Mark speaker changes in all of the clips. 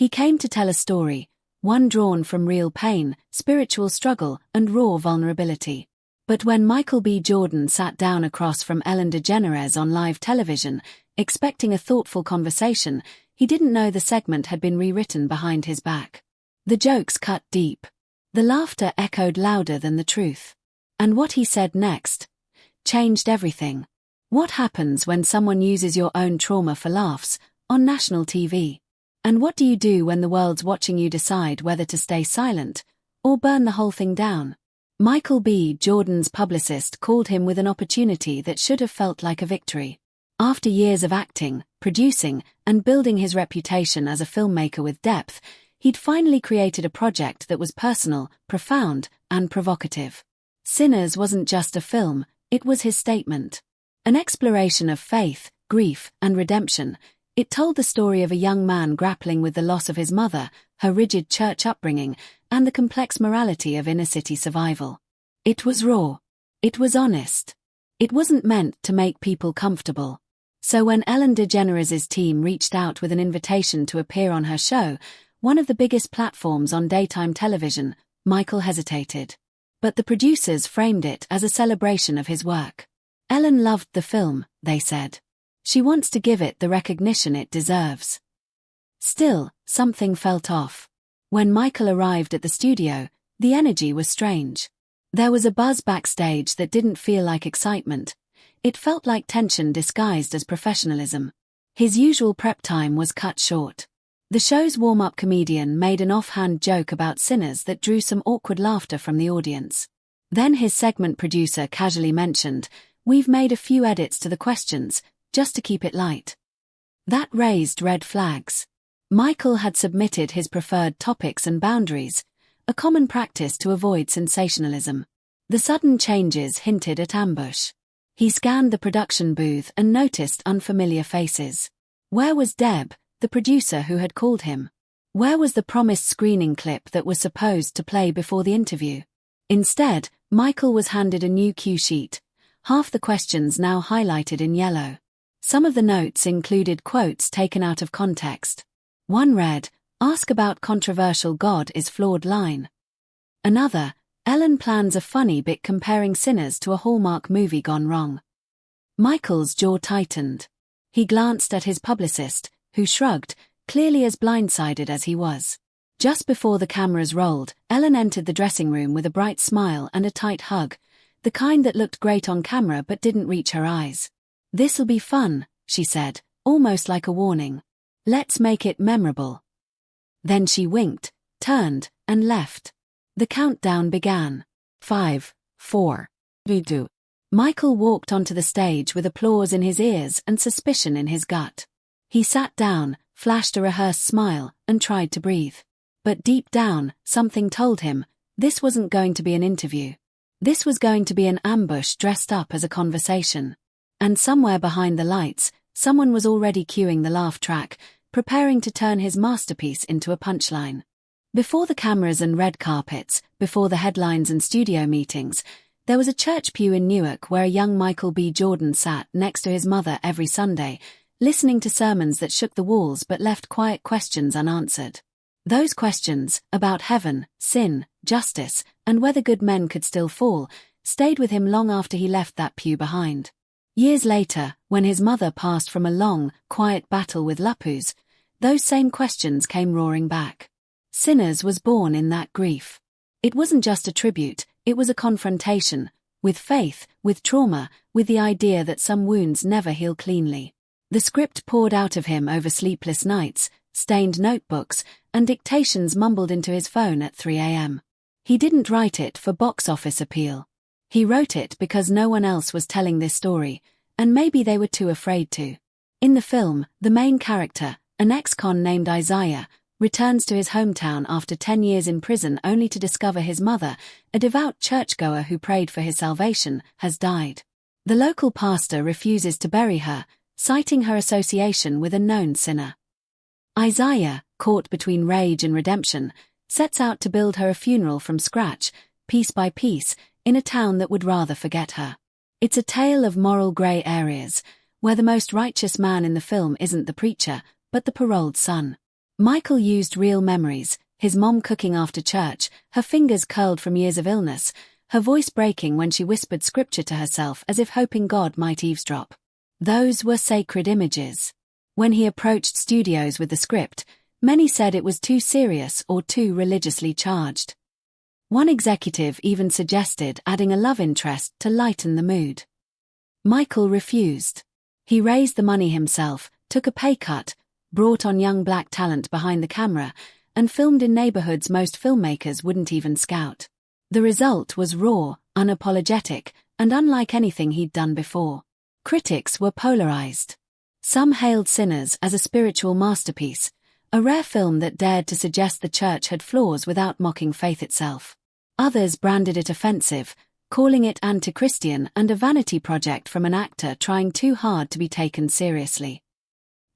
Speaker 1: He came to tell a story, one drawn from real pain, spiritual struggle, and raw vulnerability. But when Michael B. Jordan sat down across from Ellen DeGeneres on live television, expecting a thoughtful conversation, he didn't know the segment had been rewritten behind his back. The jokes cut deep. The laughter echoed louder than the truth. And what he said next changed everything. What happens when someone uses your own trauma for laughs on national TV? And what do you do when the world's watching you decide whether to stay silent or burn the whole thing down? Michael B. Jordan's publicist called him with an opportunity that should have felt like a victory. After years of acting, producing, and building his reputation as a filmmaker with depth, he'd finally created a project that was personal, profound, and provocative. Sinners wasn't just a film, it was his statement. An exploration of faith, grief, and redemption. It told the story of a young man grappling with the loss of his mother, her rigid church upbringing, and the complex morality of inner-city survival. It was raw. It was honest. It wasn't meant to make people comfortable. So when Ellen DeGeneres' team reached out with an invitation to appear on her show, one of the biggest platforms on daytime television, Michael hesitated. But the producers framed it as a celebration of his work. Ellen loved the film, they said. She wants to give it the recognition it deserves. Still, something felt off. When Michael arrived at the studio, the energy was strange. There was a buzz backstage that didn't feel like excitement. It felt like tension disguised as professionalism. His usual prep time was cut short. The show's warm-up comedian made an offhand joke about sinners that drew some awkward laughter from the audience. Then his segment producer casually mentioned, "We've made a few edits to the questions, just to keep it light." That raised red flags. Michael had submitted his preferred topics and boundaries, a common practice to avoid sensationalism. The sudden changes hinted at ambush. He scanned the production booth and noticed unfamiliar faces. Where was Deb, the producer who had called him? Where was the promised screening clip that was supposed to play before the interview? Instead, Michael was handed a new cue sheet, half the questions now highlighted in yellow. Some of the notes included quotes taken out of context. One read, "Ask about controversial God is flawed line." Another, "Ellen plans a funny bit comparing Sinners to a Hallmark movie gone wrong." Michael's jaw tightened. He glanced at his publicist, who shrugged, clearly as blindsided as he was. Just before the cameras rolled, Ellen entered the dressing room with a bright smile and a tight hug, the kind that looked great on camera but didn't reach her eyes. "This'll be fun," she said, almost like a warning. "Let's make it memorable." Then she winked, turned, and left. The countdown began. 5, 4, 3, 2. Michael walked onto the stage with applause in his ears and suspicion in his gut. He sat down, flashed a rehearsed smile, and tried to breathe. But deep down, something told him, this wasn't going to be an interview. This was going to be an ambush dressed up as a conversation. And somewhere behind the lights, someone was already cueing the laugh track, preparing to turn his masterpiece into a punchline. Before the cameras and red carpets, before the headlines and studio meetings, there was a church pew in Newark where a young Michael B. Jordan sat next to his mother every Sunday, listening to sermons that shook the walls but left quiet questions unanswered. Those questions, about heaven, sin, justice, and whether good men could still fall, stayed with him long after he left that pew behind. Years later, when his mother passed from a long, quiet battle with lupus, those same questions came roaring back. Sinners was born in that grief. It wasn't just a tribute, it was a confrontation, with faith, with trauma, with the idea that some wounds never heal cleanly. The script poured out of him over sleepless nights, stained notebooks, and dictations mumbled into his phone at 3 a.m. He didn't write it for box office appeal. He wrote it because no one else was telling this story, and maybe they were too afraid to. In the film, the main character, an ex-con named Isaiah, returns to his hometown after 10 years in prison only to discover his mother, a devout churchgoer who prayed for his salvation, has died. The local pastor refuses to bury her, citing her association with a known sinner. Isaiah, caught between rage and redemption, sets out to build her a funeral from scratch, piece by piece, in a town that would rather forget her. It's a tale of moral grey areas, where the most righteous man in the film isn't the preacher, but the paroled son. Michael used real memories, his mom cooking after church, her fingers curled from years of illness, her voice breaking when she whispered scripture to herself as if hoping God might eavesdrop. Those were sacred images. When he approached studios with the script, many said it was too serious or too religiously charged. One executive even suggested adding a love interest to lighten the mood. Michael refused. He raised the money himself, took a pay cut, brought on young black talent behind the camera, and filmed in neighborhoods most filmmakers wouldn't even scout. The result was raw, unapologetic, and unlike anything he'd done before. Critics were polarized. Some hailed Sinners as a spiritual masterpiece, a rare film that dared to suggest the church had flaws without mocking faith itself. Others branded it offensive, calling it anti-Christian and a vanity project from an actor trying too hard to be taken seriously.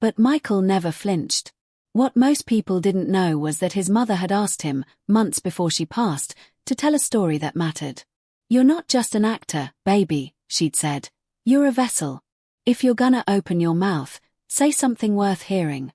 Speaker 1: But Michael never flinched. What most people didn't know was that his mother had asked him, months before she passed, to tell a story that mattered. "You're not just an actor, baby," she'd said. "You're a vessel. If you're gonna open your mouth, say something worth hearing."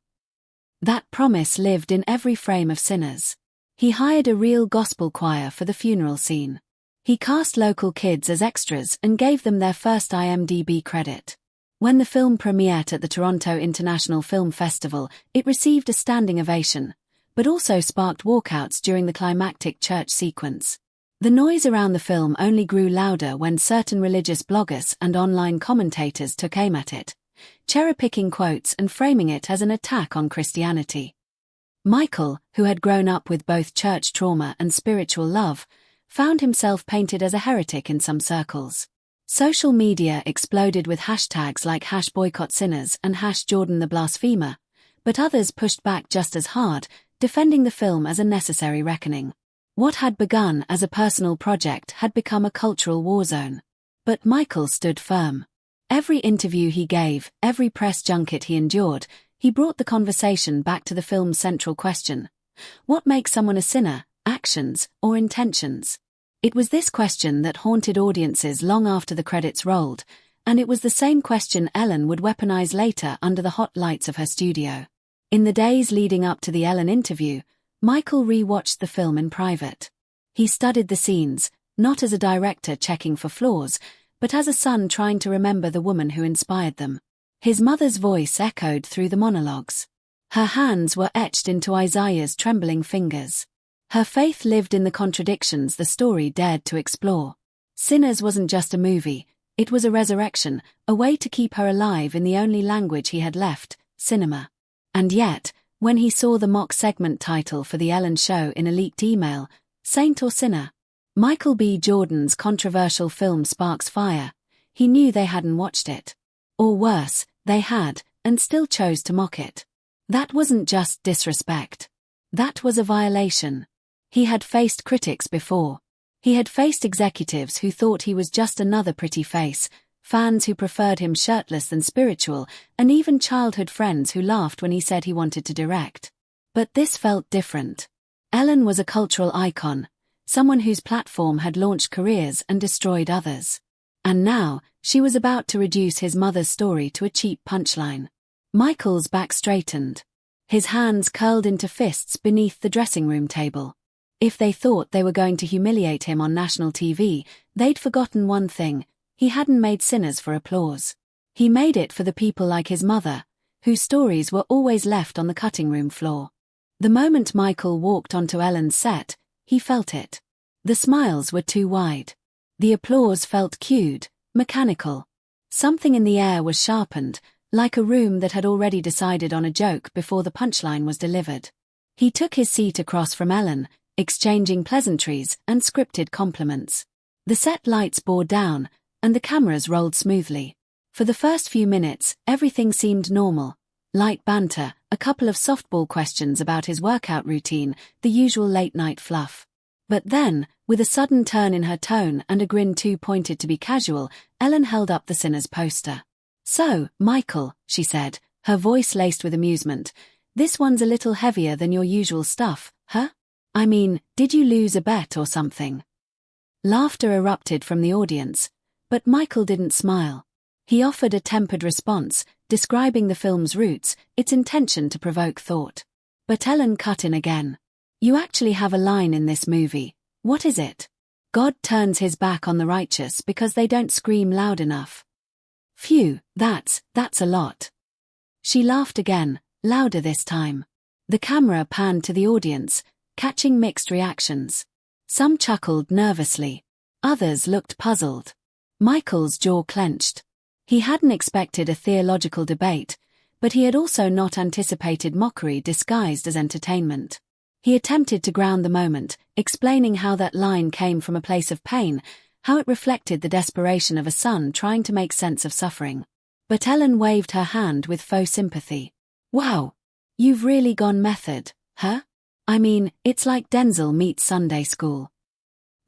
Speaker 1: That promise lived in every frame of Sinners. He hired a real gospel choir for the funeral scene. He cast local kids as extras and gave them their first IMDb credit. When the film premiered at the Toronto International Film Festival, it received a standing ovation, but also sparked walkouts during the climactic church sequence. The noise around the film only grew louder when certain religious bloggers and online commentators took aim at it, cherry-picking quotes and framing it as an attack on Christianity. Michael, who had grown up with both church trauma and spiritual love, found himself painted as a heretic in some circles. Social media exploded with hashtags like #BoycottSinners and #JordanTheBlasphemer, but others pushed back just as hard, defending the film as a necessary reckoning. What had begun as a personal project had become a cultural war zone. But Michael stood firm. Every interview he gave, every press junket he endured, he brought the conversation back to the film's central question. What makes someone a sinner, actions or intentions? It was this question that haunted audiences long after the credits rolled, and it was the same question Ellen would weaponize later under the hot lights of her studio. In the days leading up to the Ellen interview, Michael re-watched the film in private. He studied the scenes, not as a director checking for flaws, but as a son trying to remember the woman who inspired them. His mother's voice echoed through the monologues. Her hands were etched into Isaiah's trembling fingers. Her faith lived in the contradictions the story dared to explore. Sinners wasn't just a movie, it was a resurrection, a way to keep her alive in the only language he had left, cinema. And yet, when he saw the mock segment title for the Ellen show in a leaked email, Saint or Sinner? Michael B. Jordan's controversial film sparks fire. He knew they hadn't watched it. Or worse, they had, and still chose to mock it. That wasn't just disrespect. That was a violation. He had faced critics before. He had faced executives who thought he was just another pretty face, fans who preferred him shirtless than spiritual, and even childhood friends who laughed when he said he wanted to direct. But this felt different. Ellen was a cultural icon, someone whose platform had launched careers and destroyed others. And now, she was about to reduce his mother's story to a cheap punchline. Michael's back straightened. His hands curled into fists beneath the dressing room table. If they thought they were going to humiliate him on national TV, they'd forgotten one thing: he hadn't made Sinners for applause. He made it for the people like his mother, whose stories were always left on the cutting room floor. The moment Michael walked onto Ellen's set, he felt it. The smiles were too wide. The applause felt cued, mechanical. Something in the air was sharpened, like a room that had already decided on a joke before the punchline was delivered. He took his seat across from Ellen, exchanging pleasantries and scripted compliments. The set lights bore down, and the cameras rolled smoothly. For the first few minutes, everything seemed normal. Light banter, a couple of softball questions about his workout routine, the usual late-night fluff. But then, with a sudden turn in her tone and a grin too pointed to be casual, Ellen held up the Sinners poster. "So, Michael," she said, her voice laced with amusement, "this one's a little heavier than your usual stuff, huh? I mean, did you lose a bet or something?" Laughter erupted from the audience, but Michael didn't smile. He offered a tempered response, describing the film's roots, its intention to provoke thought. But Ellen cut in again. You actually have a line in this movie. What is it? God turns his back on the righteous because they don't scream loud enough. Phew, that's a lot. She laughed again, louder this time. The camera panned to the audience, catching mixed reactions. Some chuckled nervously. Others looked puzzled. Michael's jaw clenched. He hadn't expected a theological debate, but he had also not anticipated mockery disguised as entertainment. He attempted to ground the moment, explaining how that line came from a place of pain, how it reflected the desperation of a son trying to make sense of suffering. But Ellen waved her hand with faux sympathy. Wow! You've really gone method, huh? I mean, it's like Denzel meets Sunday school.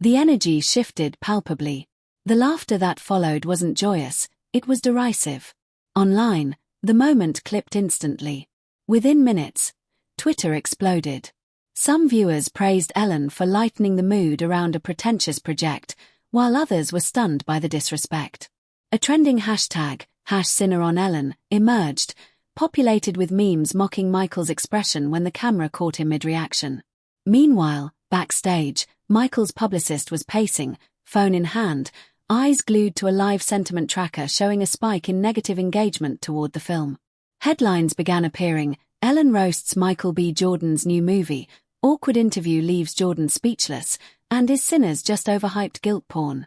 Speaker 1: The energy shifted palpably. The laughter that followed wasn't joyous, it was derisive. Online, the moment clipped instantly. Within minutes, Twitter exploded. Some viewers praised Ellen for lightening the mood around a pretentious project, while others were stunned by the disrespect. A trending hashtag, #SinnerOnEllen, emerged, populated with memes mocking Michael's expression when the camera caught him mid-reaction. Meanwhile, backstage, Michael's publicist was pacing, phone in hand, eyes glued to a live sentiment tracker showing a spike in negative engagement toward the film. Headlines began appearing: Ellen roasts Michael B. Jordan's new movie, awkward interview leaves Jordan speechless, and is Sinners just overhyped guilt porn?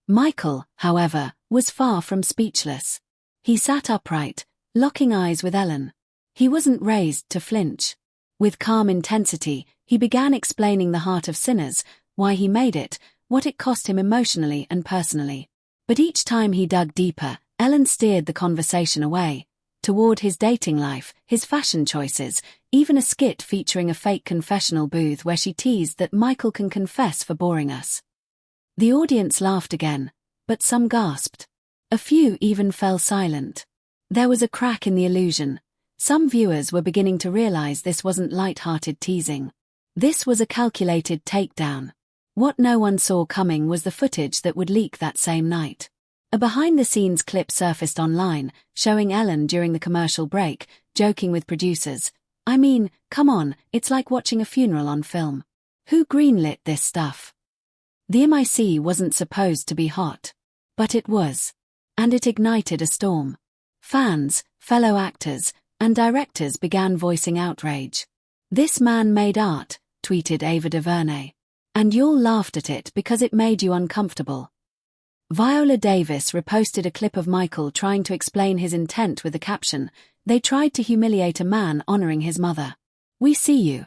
Speaker 1: Michael, however, was far from speechless. He sat upright, locking eyes with Ellen. He wasn't raised to flinch. With calm intensity, he began explaining the heart of Sinners, why he made it, what it cost him emotionally and personally. But each time he dug deeper, Ellen steered the conversation away, toward his dating life, his fashion choices, even a skit featuring a fake confessional booth where she teased that Michael can confess for boring us. The audience laughed again, but some gasped. A few even fell silent. There was a crack in the illusion. Some viewers were beginning to realize this wasn't light-hearted teasing. This was a calculated takedown. What no one saw coming was the footage that would leak that same night. A behind-the-scenes clip surfaced online, showing Ellen during the commercial break, joking with producers. I mean, come on, it's like watching a funeral on film. Who greenlit this stuff? The MIC wasn't supposed to be hot. But it was. And it ignited a storm. Fans, fellow actors, and directors began voicing outrage. This man made art, tweeted Ava DuVernay. And you all laughed at it because it made you uncomfortable. Viola Davis reposted a clip of Michael trying to explain his intent with the caption, "They tried to humiliate a man honoring his mother. We see you."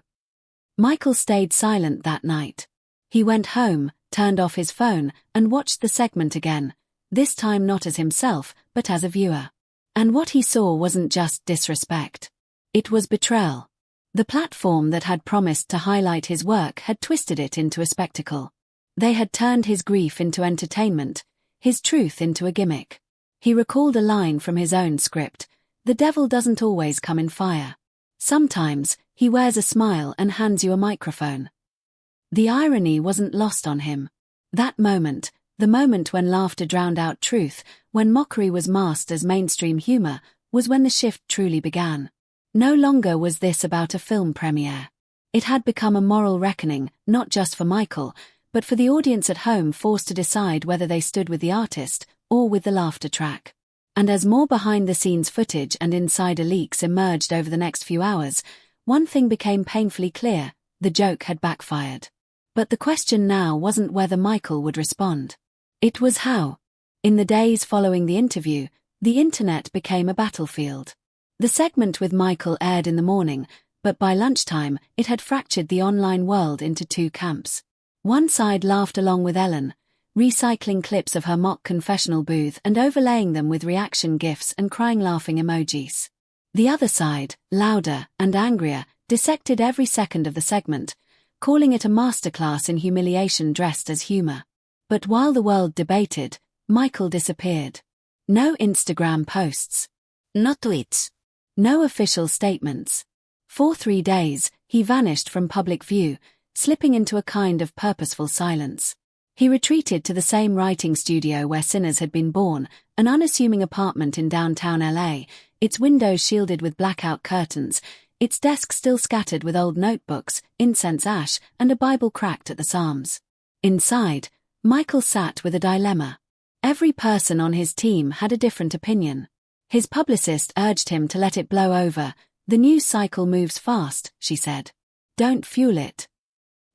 Speaker 1: Michael stayed silent that night. He went home, turned off his phone, and watched the segment again, this time not as himself, but as a viewer. And what he saw wasn't just disrespect. It was betrayal. The platform that had promised to highlight his work had twisted it into a spectacle. They had turned his grief into entertainment, his truth into a gimmick. He recalled a line from his own script: "The devil doesn't always come in fire. Sometimes, he wears a smile and hands you a microphone." The irony wasn't lost on him. That moment, the moment when laughter drowned out truth, when mockery was masked as mainstream humor, was when the shift truly began. No longer was this about a film premiere. It had become a moral reckoning, not just for Michael, but for the audience at home forced to decide whether they stood with the artist or with the laughter track. And as more behind-the-scenes footage and insider leaks emerged over the next few hours, one thing became painfully clear: the joke had backfired. But the question now wasn't whether Michael would respond. It was how. In the days following the interview, the internet became a battlefield. The segment with Michael aired in the morning, but by lunchtime, it had fractured the online world into two camps. One side laughed along with Ellen, recycling clips of her mock confessional booth and overlaying them with reaction gifs and crying laughing emojis. The other side, louder and angrier, dissected every second of the segment, calling it a masterclass in humiliation dressed as humor. But while the world debated, Michael disappeared. No Instagram posts. No tweets. No official statements. For 3 days, he vanished from public view, slipping into a kind of purposeful silence. He retreated to the same writing studio where Sinners had been born, an unassuming apartment in downtown LA, its windows shielded with blackout curtains, its desk still scattered with old notebooks, incense ash, and a Bible cracked at the Psalms. Inside, Michael sat with a dilemma. Every person on his team had a different opinion. His publicist urged him to let it blow over. "The news cycle moves fast," she said. "Don't fuel it."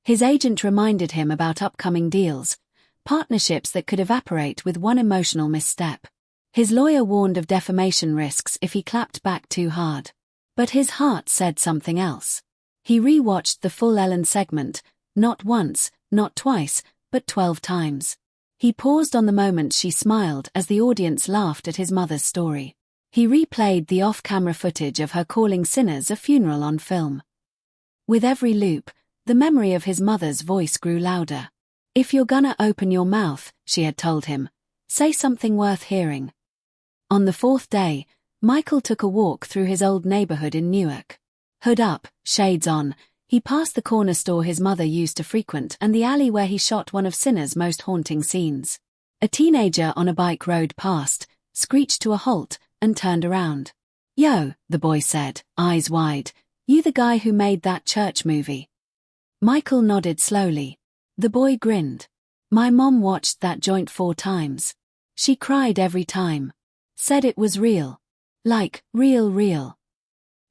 Speaker 1: His agent reminded him about upcoming deals, partnerships that could evaporate with one emotional misstep. His lawyer warned of defamation risks if he clapped back too hard. But his heart said something else. He re-watched the full Ellen segment, not once, not twice, but 12 times. He paused on the moment she smiled as the audience laughed at his mother's story. He replayed the off-camera footage of her calling sinners a funeral on film. With every loop, the memory of his mother's voice grew louder. "If you're gonna open your mouth," she had told him, "say something worth hearing." On the 4th day, Michael took a walk through his old neighborhood in Newark. Hood up, shades on, he passed the corner store his mother used to frequent and the alley where he shot one of Sinner's most haunting scenes. A teenager on a bike rode past, screeched to a halt, and turned around. "Yo," the boy said, eyes wide, "you the guy who made that church movie?" Michael nodded slowly. The boy grinned. "My mom watched that joint 4 times. She cried every time. Said it was real. Like, real.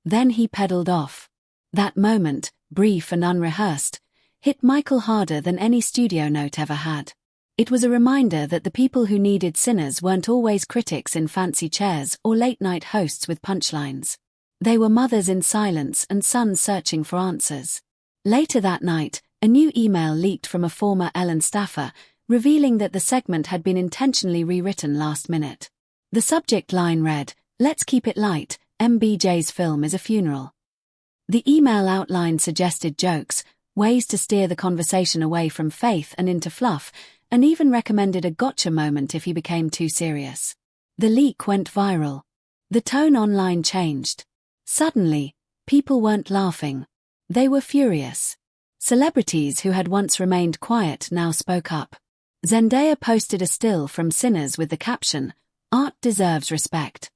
Speaker 1: Then he pedaled off. That moment, brief and unrehearsed, hit Michael harder than any studio note ever had. It was a reminder that the people who needed sinners weren't always critics in fancy chairs or late-night hosts with punchlines. They were mothers in silence and sons searching for answers. Later that night, a new email leaked from a former Ellen staffer, revealing that the segment had been intentionally rewritten last minute. The subject line read, "Let's keep it light, MBJ's film is a funeral." The email outline suggested jokes, ways to steer the conversation away from faith and into fluff, and even recommended a gotcha moment if he became too serious. The leak went viral. The tone online changed. Suddenly, people weren't laughing. They were furious. Celebrities who had once remained quiet now spoke up. Zendaya posted a still from Sinners with the caption, "Art deserves respect."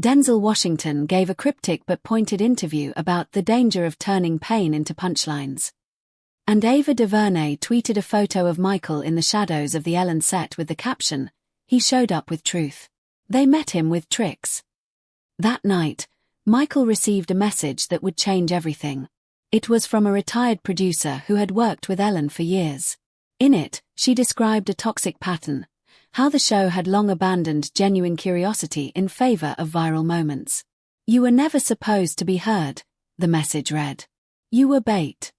Speaker 1: Denzel Washington gave a cryptic but pointed interview about the danger of turning pain into punchlines. And Ava DuVernay tweeted a photo of Michael in the shadows of the Ellen set with the caption, "He showed up with truth. They met him with tricks." That night, Michael received a message that would change everything. It was from a retired producer who had worked with Ellen for years. In it, she described a toxic pattern, how the show had long abandoned genuine curiosity in favor of viral moments. "You were never supposed to be heard," the message read. "You were bait."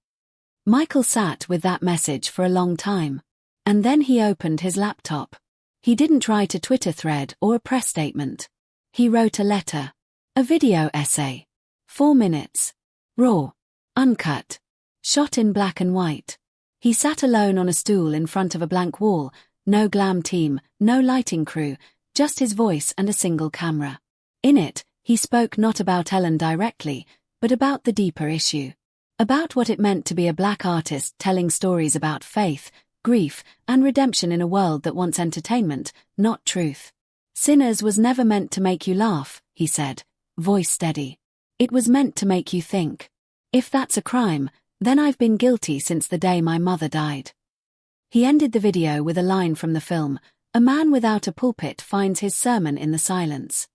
Speaker 1: Michael sat with that message for a long time. And then he opened his laptop. He didn't write a Twitter thread or a press statement. He wrote a letter. A video essay. 4 minutes. Raw. Uncut. Shot in black and white. He sat alone on a stool in front of a blank wall. No glam team, no lighting crew, just his voice and a single camera. In it, he spoke not about Ellen directly, but about the deeper issue. About what it meant to be a black artist telling stories about faith, grief, and redemption in a world that wants entertainment, not truth. "Sinners was never meant to make you laugh," he said, voice steady. "It was meant to make you think. If that's a crime, then I've been guilty since the day my mother died." He ended the video with a line from the film, "A man without a pulpit finds his sermon in the silence."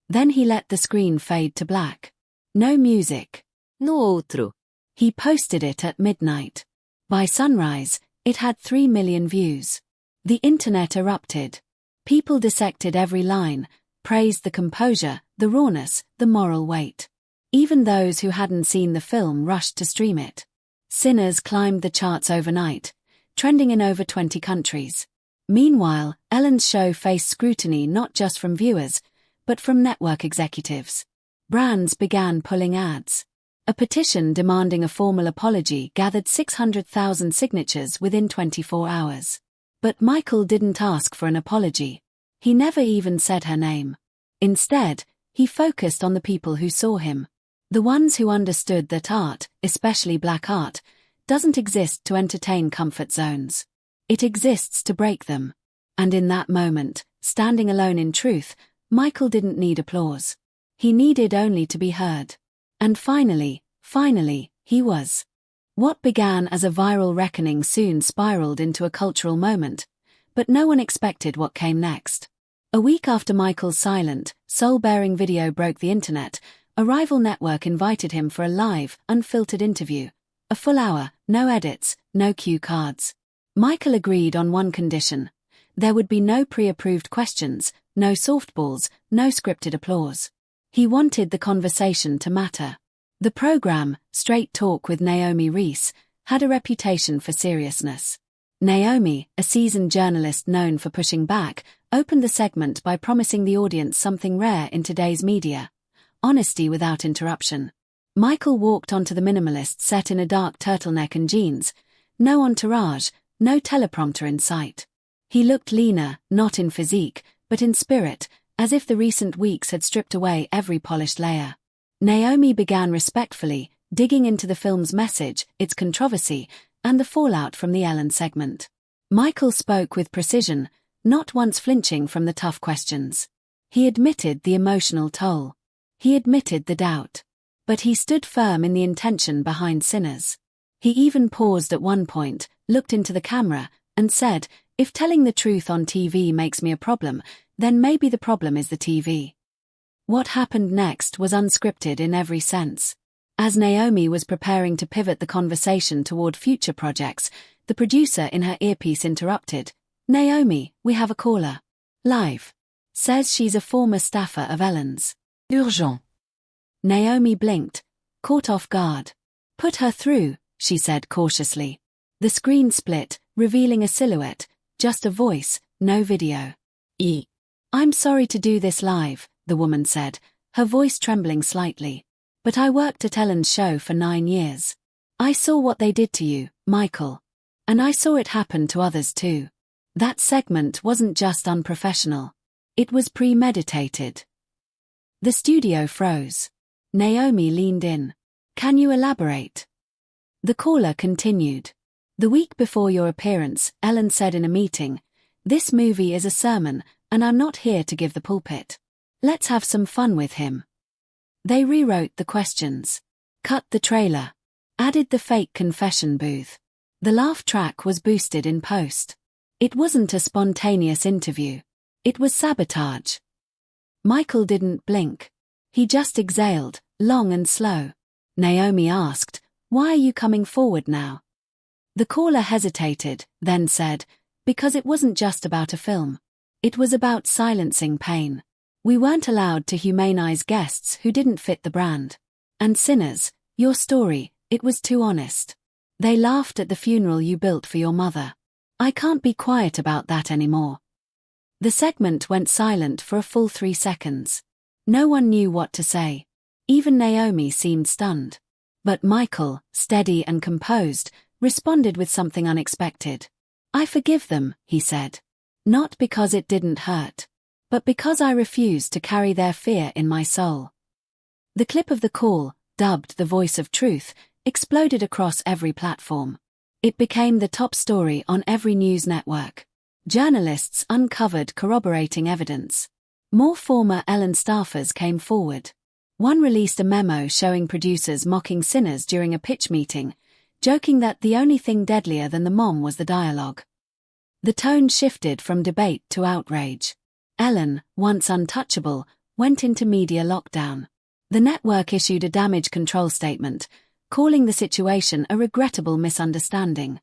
Speaker 1: Then he let the screen fade to black. No music. No outro. He posted it at midnight. By sunrise, it had 3 million views. The internet erupted. People dissected every line, praised the composure, the rawness, the moral weight. Even those who hadn't seen the film rushed to stream it. Sinners climbed the charts overnight, trending in over 20 countries. Meanwhile, Ellen's show faced scrutiny not just from viewers, but from network executives. Brands began pulling ads. A petition demanding a formal apology gathered 600,000 signatures within 24 hours. But Michael didn't ask for an apology. He never even said her name. Instead, he focused on the people who saw him. The ones who understood that art, especially black art, doesn't exist to entertain comfort zones. It exists to break them. And in that moment, standing alone in truth, Michael didn't need applause. He needed only to be heard. And finally, he was. What began as a viral reckoning soon spiraled into a cultural moment, but no one expected what came next. A week after Michael's silent, soul-bearing video broke the internet, a rival network invited him for a live, unfiltered interview. A full hour, no edits, no cue cards. Michael agreed on one condition. There would be no pre-approved questions, no softballs, no scripted applause. He wanted the conversation to matter. The program, Straight Talk with Naomi Reese, had a reputation for seriousness. Naomi, a seasoned journalist known for pushing back, opened the segment by promising the audience something rare in today's media: honesty without interruption. Michael walked onto the minimalist set in a dark turtleneck and jeans. No entourage, no teleprompter in sight. He looked leaner, not in physique, but in spirit, as if the recent weeks had stripped away every polished layer. Naomi began respectfully, digging into the film's message, its controversy, and the fallout from the Ellen segment. Michael spoke with precision, not once flinching from the tough questions. He admitted the emotional toll. He admitted the doubt. But he stood firm in the intention behind Sinners. He even paused at one point, looked into the camera, and said, "If telling the truth on TV makes me a problem, then maybe the problem is the TV." What happened next was unscripted in every sense. As Naomi was preparing to pivot the conversation toward future projects, the producer in her earpiece interrupted. "Naomi, we have a caller. Live. Says she's a former staffer of Ellen's. Urgent." Naomi blinked, caught off guard. "Put her through," she said cautiously. The screen split, revealing a silhouette, just a voice, no video. "I'm sorry to do this live," the woman said, her voice trembling slightly. "But I worked at Ellen's show for 9 years. I saw what they did to you, Michael. And I saw it happen to others too. That segment wasn't just unprofessional. It was premeditated." The studio froze. Naomi leaned in. "Can you elaborate?" The caller continued. "The week before your appearance, Ellen said in a meeting, 'This movie is a sermon, and I'm not here to give the pulpit. Let's have some fun with him.' They rewrote the questions. Cut the trailer. Added the fake confession booth. The laugh track was boosted in post. It wasn't a spontaneous interview. It was sabotage." Michael didn't blink. He just exhaled, long and slow. Naomi asked, "Why are you coming forward now?" The caller hesitated, then said, "Because it wasn't just about a film. It was about silencing pain. We weren't allowed to humanize guests who didn't fit the brand. And Sinners, your story, it was too honest. They laughed at the funeral you built for your mother. I can't be quiet about that anymore." The segment went silent for a full 3 seconds. No one knew what to say. Even Naomi seemed stunned. But Michael, steady and composed, responded with something unexpected. "I forgive them," he said. "Not because it didn't hurt, but because I refuse to carry their fear in my soul." The clip of the call, dubbed the Voice of Truth, exploded across every platform. It became the top story on every news network. Journalists uncovered corroborating evidence. More former Ellen staffers came forward. One released a memo showing producers mocking Sinners during a pitch meeting, joking that the only thing deadlier than the mom was the dialogue. The tone shifted from debate to outrage. Ellen, once untouchable, went into media lockdown. The network issued a damage control statement, calling the situation a regrettable misunderstanding.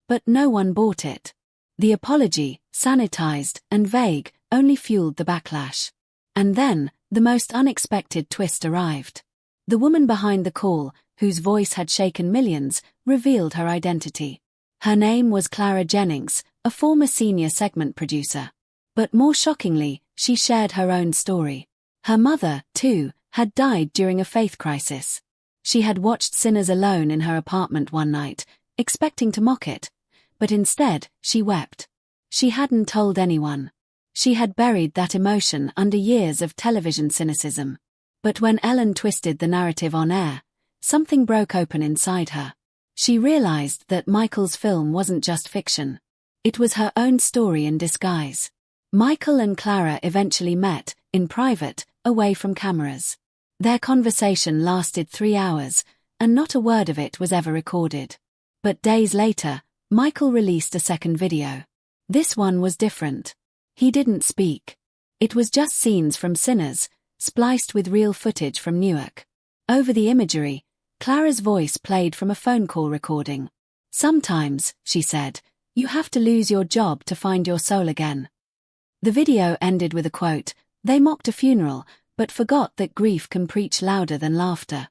Speaker 1: But no one bought it. The apology, sanitized and vague, only fueled the backlash. And then, the most unexpected twist arrived. The woman behind the call, whose voice had shaken millions, revealed her identity. Her name was Clara Jennings, a former senior segment producer. But more shockingly, she shared her own story. Her mother, too, had died during a faith crisis. She had watched Sinners alone in her apartment one night, expecting to mock it. But instead, she wept. She hadn't told anyone. She had buried that emotion under years of television cynicism. But when Ellen twisted the narrative on air, something broke open inside her. She realized that Michael's film wasn't just fiction. It was her own story in disguise. Michael and Clara eventually met, in private, away from cameras. Their conversation lasted 3 hours, and not a word of it was ever recorded. But days later, Michael released a second video. This one was different. He didn't speak. It was just scenes from Sinners, spliced with real footage from Newark. Over the imagery, Clara's voice played from a phone call recording. "Sometimes," she said, "you have to lose your job to find your soul again." The video ended with a quote, "They mocked a funeral, but forgot that grief can preach louder than laughter."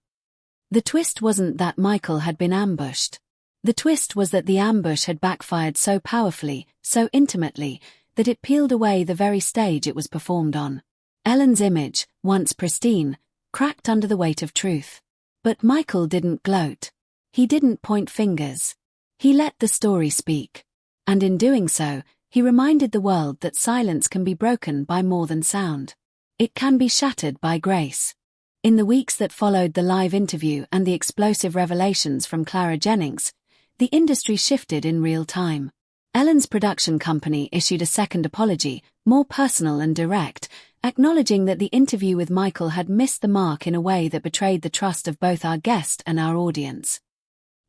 Speaker 1: The twist wasn't that Michael had been ambushed. The twist was that the ambush had backfired so powerfully, so intimately, that it peeled away the very stage it was performed on. Ellen's image, once pristine, cracked under the weight of truth. But Michael didn't gloat. He didn't point fingers. He let the story speak. And in doing so, he reminded the world that silence can be broken by more than sound. It can be shattered by grace. In the weeks that followed the live interview and the explosive revelations from Clara Jennings, the industry shifted in real time. Ellen's production company issued a second apology, more personal and direct, acknowledging that the interview with Michael had missed the mark in a way that betrayed the trust of both our guest and our audience.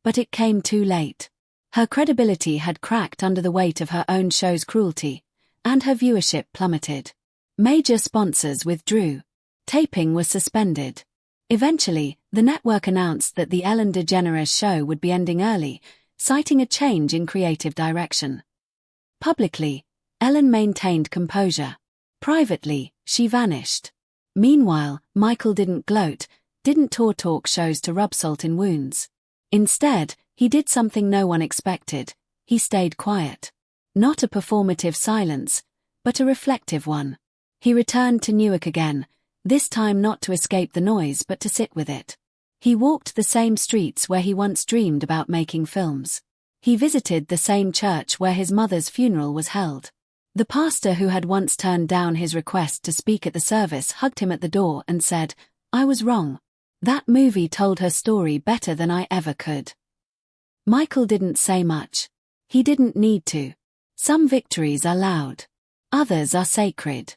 Speaker 1: But it came too late. Her credibility had cracked under the weight of her own show's cruelty, and her viewership plummeted. Major sponsors withdrew. Taping was suspended. Eventually, the network announced that the Ellen DeGeneres show would be ending early, citing a change in creative direction. Publicly, Ellen maintained composure. Privately, she vanished. Meanwhile, Michael didn't gloat, didn't tour talk shows to rub salt in wounds. Instead, he did something no one expected. He stayed quiet. Not a performative silence, but a reflective one. He returned to Newark again, this time not to escape the noise but to sit with it. He walked the same streets where he once dreamed about making films. He visited the same church where his mother's funeral was held. The pastor who had once turned down his request to speak at the service hugged him at the door and said, "I was wrong. That movie told her story better than I ever could." Michael didn't say much. He didn't need to. Some victories are loud. Others are sacred.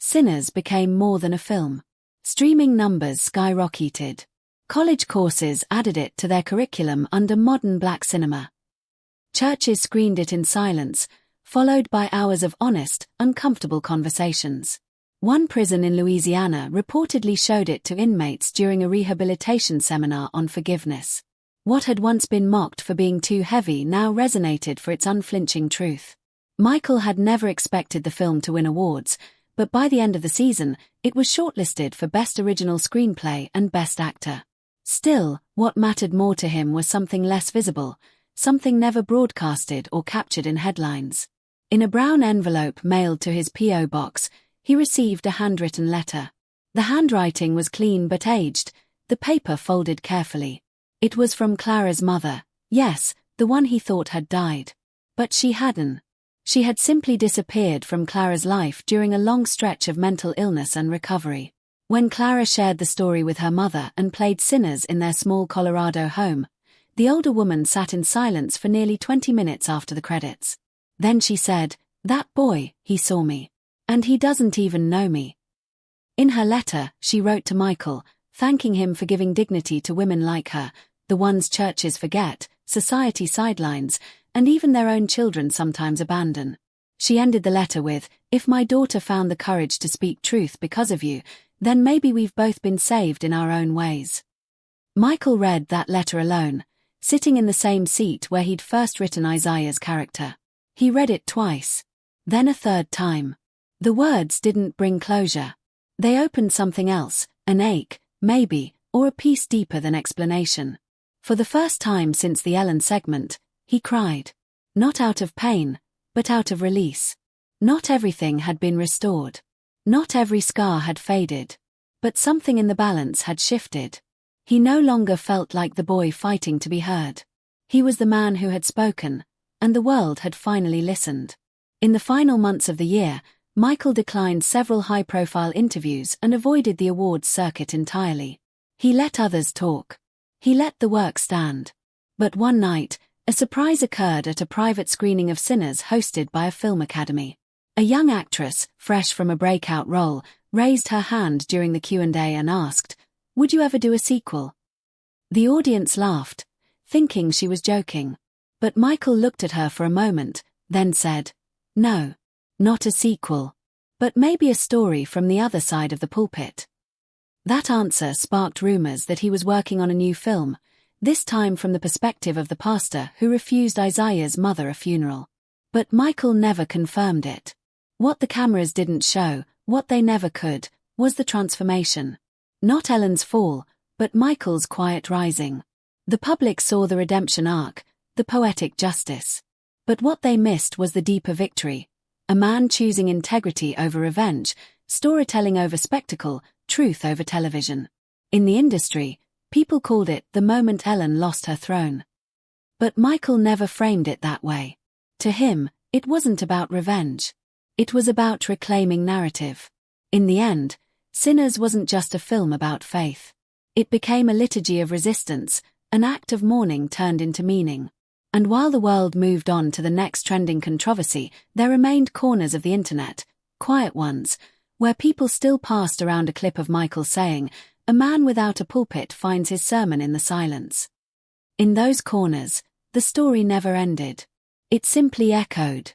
Speaker 1: Sinners became more than a film. Streaming numbers skyrocketed. College courses added it to their curriculum under modern black cinema. Churches screened it in silence, followed by hours of honest, uncomfortable conversations. One prison in Louisiana reportedly showed it to inmates during a rehabilitation seminar on forgiveness. What had once been mocked for being too heavy now resonated for its unflinching truth. Michael had never expected the film to win awards, but by the end of the season, it was shortlisted for Best Original Screenplay and Best Actor. Still, what mattered more to him was something less visible, something never broadcasted or captured in headlines. In a brown envelope mailed to his P.O. box, he received a handwritten letter. The handwriting was clean but aged, the paper folded carefully. It was from Clara's mother, yes, the one he thought had died. But she hadn't. She had simply disappeared from Clara's life during a long stretch of mental illness and recovery. When Clara shared the story with her mother and played Sinners in their small Colorado home, the older woman sat in silence for nearly 20 minutes after the credits. Then she said, "That boy, he saw me. And he doesn't even know me." In her letter, she wrote to Michael, thanking him for giving dignity to women like her, the ones churches forget, society sidelines, and even their own children sometimes abandon. She ended the letter with, "If my daughter found the courage to speak truth because of you, then maybe we've both been saved in our own ways." Michael read that letter alone, sitting in the same seat where he'd first written Isaiah's character. He read it twice. Then a third time. The words didn't bring closure. They opened something else, an ache, maybe, or a piece deeper than explanation. For the first time since the Ellen segment, he cried. Not out of pain, but out of release. Not everything had been restored. Not every scar had faded. But something in the balance had shifted. He no longer felt like the boy fighting to be heard. He was the man who had spoken, and the world had finally listened. In the final months of the year, Michael declined several high-profile interviews and avoided the awards circuit entirely. He let others talk. He let the work stand. But one night, a surprise occurred at a private screening of Sinners hosted by a film academy. A young actress, fresh from a breakout role, raised her hand during the Q&A and asked, Would you ever do a sequel? The audience laughed, thinking she was joking. But Michael looked at her for a moment, then said, "No, not a sequel. But maybe a story from the other side of the pulpit." That answer sparked rumors that he was working on a new film, this time from the perspective of the pastor who refused Isaiah's mother a funeral. But Michael never confirmed it. What the cameras didn't show, what they never could, was the transformation. Not Ellen's fall, but Michael's quiet rising. The public saw the redemption arc, the poetic justice. But what they missed was the deeper victory. A man choosing integrity over revenge, storytelling over spectacle, truth over television. In the industry, people called it the moment Ellen lost her throne. But Michael never framed it that way. To him, it wasn't about revenge. It was about reclaiming narrative. In the end, Sinners wasn't just a film about faith. It became a liturgy of resistance, an act of mourning turned into meaning. And while the world moved on to the next trending controversy, there remained corners of the internet, quiet ones, where people still passed around a clip of Michael saying, "A man without a pulpit finds his sermon in the silence." In those corners, the story never ended. It simply echoed.